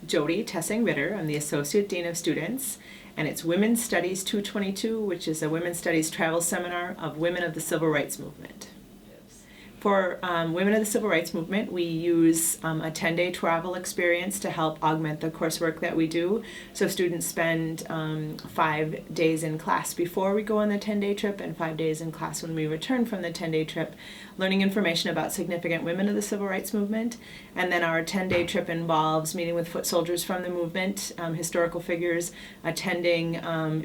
Jody Thesing-Ritter. I'm the Associate Dean of Students, and it's Women's Studies 222, which is a Women's Studies travel seminar of women of the Civil Rights Movement. For Women of the Civil Rights Movement, we use a 10-day travel experience to help augment the coursework that we do. So students spend 5 days in class before we go on the 10-day trip and 5 days in class when we return from the 10-day trip, learning information about significant women of the Civil Rights Movement. And then our 10-day trip involves meeting with foot soldiers from the movement, historical figures, attending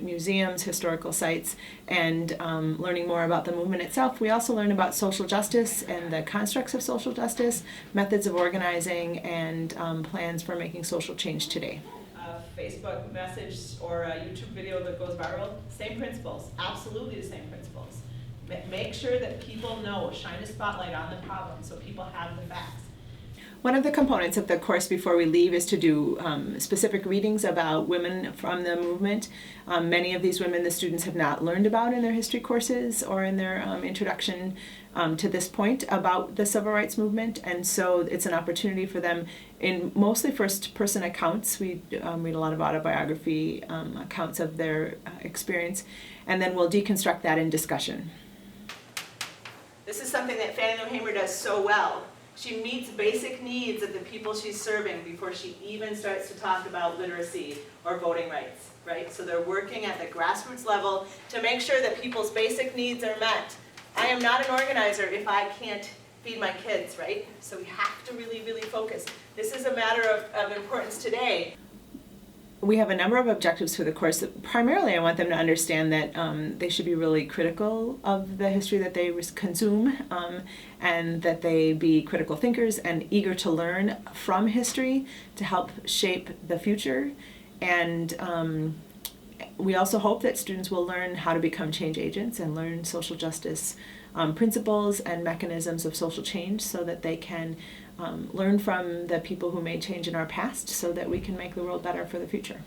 museums, historical sites, and learning more about the movement itself. We also learn about social justice and the constructs of social justice, methods of organizing, and plans for making social change today. A Facebook message or a YouTube video that goes viral, same principles, absolutely the same principles. Make sure that people know, shine a spotlight on the problem so people have the facts. One of the components of the course before we leave is to do specific readings about women from the movement. Many of these women the students have not learned about in their history courses or in their introduction to this point about the Civil Rights Movement, and so it's an opportunity for them in mostly first-person accounts. We read a lot of autobiography accounts of their experience, and then we'll deconstruct that in discussion. This is something that Fannie Lou Hamer does so well. She meets basic needs of the people she's serving before she even starts to talk about literacy or voting rights, right? So they're working at the grassroots level to make sure that people's basic needs are met. I am not an organizer if I can't feed my kids, right? So we have to really, really focus. This is a matter of importance today. We have a number of objectives for the course. Primarily, I want them to understand that they should be really critical of the history that they consume, and that they be critical thinkers and eager to learn from history to help shape the future. And we also hope that students will learn how to become change agents and learn social justice principles and mechanisms of social change so that they can learn from the people who made change in our past so that we can make the world better for the future.